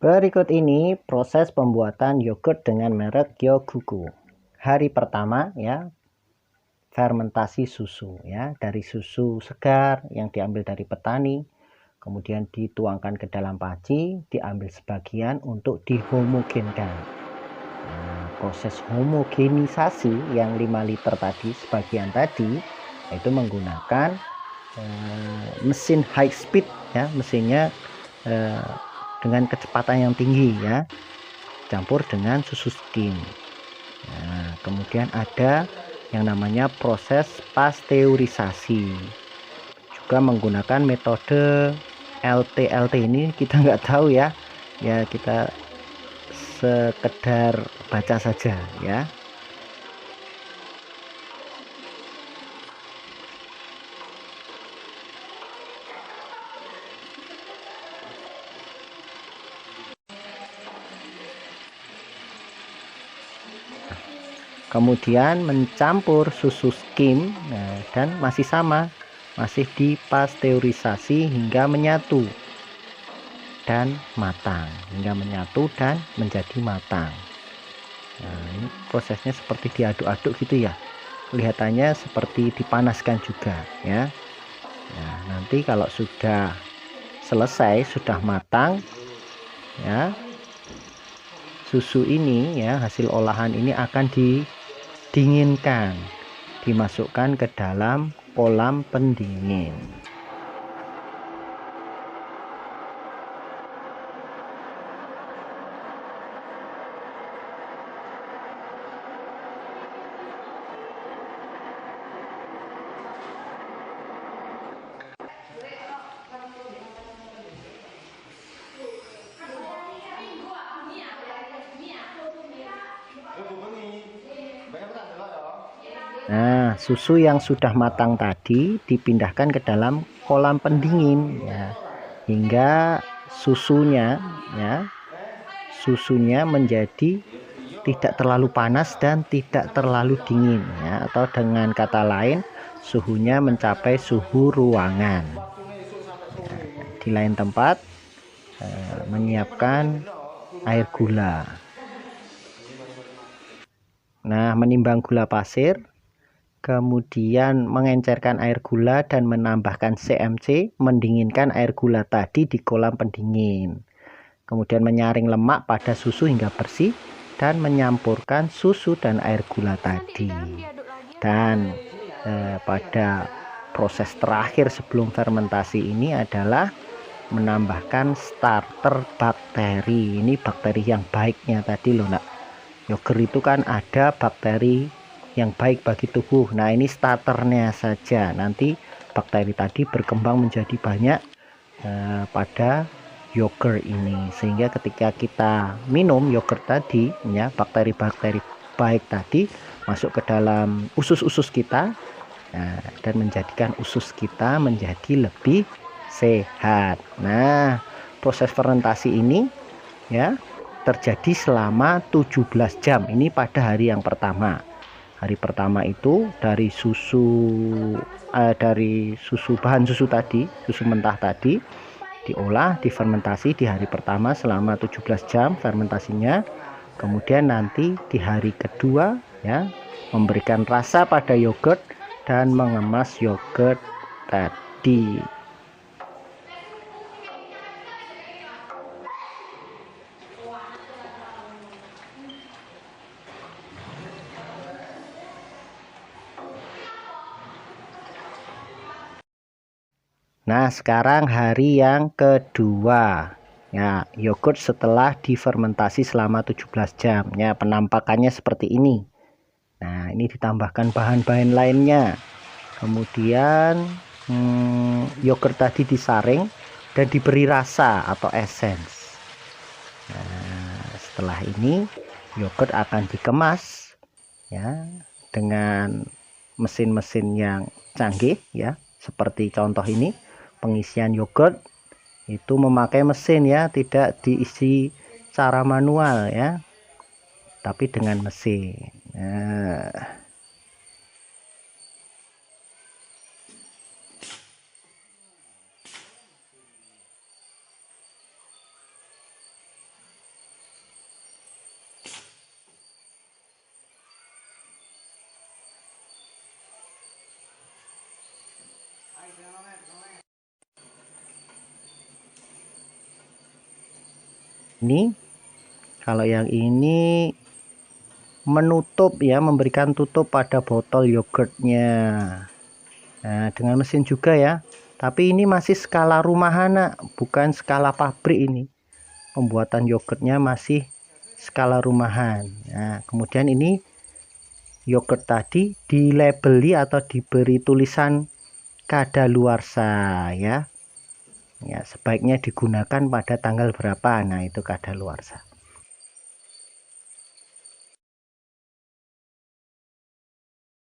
Berikut ini proses pembuatan yogurt dengan merek Yoguku. Hari pertama ya, fermentasi susu ya, dari susu segar yang diambil dari petani, kemudian dituangkan ke dalam panci, diambil sebagian untuk dihomogenkan. Nah, proses homogenisasi yang 5 liter tadi, sebagian tadi itu menggunakan mesin high speed ya, mesinnya dengan kecepatan yang tinggi ya, campur dengan susu skim. Nah, kemudian ada yang namanya proses pasteurisasi, juga menggunakan metode LT ini kita nggak tahu ya, kita sekedar baca saja ya. Kemudian mencampur susu skim, dan masih sama, masih dipasteurisasi hingga menyatu dan matang, hingga menyatu dan menjadi matang. Nah, ini prosesnya seperti diaduk-aduk gitu ya, kelihatannya seperti dipanaskan juga ya. Nah, nanti kalau sudah selesai, sudah matang ya, susu ini ya, hasil olahan ini akan didinginkan, dimasukkan ke dalam kolam pendingin. Nah, susu yang sudah matang tadi dipindahkan ke dalam kolam pendingin ya, hingga susunya menjadi tidak terlalu panas dan tidak terlalu dingin ya, atau dengan kata lain suhunya mencapai suhu ruangan ya. Di lain tempat menyiapkan air gula. Nah, menimbang gula pasir, kemudian mengencerkan air gula dan menambahkan CMC, mendinginkan air gula tadi di kolam pendingin. Kemudian menyaring lemak pada susu hingga bersih dan menyampurkan susu dan air gula tadi. Dan pada proses terakhir sebelum fermentasi ini adalah menambahkan starter bakteri. Ini bakteri yang baiknya tadi loh nak. Yogurt itu kan ada bakteri yang baik bagi tubuh. Nah, ini starternya saja. Nanti bakteri tadi berkembang menjadi banyak pada yogurt ini, sehingga ketika kita minum yogurt tadi ya, bakteri-bakteri baik tadi masuk ke dalam usus-usus kita dan menjadikan usus kita menjadi lebih sehat. Nah, proses fermentasi ini ya terjadi selama 17 jam. Ini pada hari yang pertama. Hari pertama itu dari bahan susu tadi, susu mentah tadi diolah, difermentasi di hari pertama selama 17 jam fermentasinya. Kemudian nanti di hari kedua ya, memberikan rasa pada yogurt dan mengemas yogurt tadi. Nah, sekarang hari yang kedua. Ya, yogurt setelah difermentasi selama 17 jam. Ya, penampakannya seperti ini. Nah, ini ditambahkan bahan-bahan lainnya. Kemudian yogurt tadi disaring dan diberi rasa atau essence. Nah, setelah ini yogurt akan dikemas ya dengan mesin-mesin yang canggih ya, seperti contoh ini. Pengisian yogurt itu memakai mesin ya, tidak diisi secara manual ya, tapi dengan mesin. ini. Kalau yang ini menutup ya, memberikan tutup pada botol yogurtnya. Nah, dengan mesin juga ya. Tapi ini masih skala rumahan, bukan skala pabrik ini. Pembuatan yogurtnya masih skala rumahan. Nah, kemudian ini yogurt tadi dilabeli atau diberi tulisan kadaluarsa ya. Ya, sebaiknya digunakan pada tanggal berapa. Nah, itu kadaluarsa.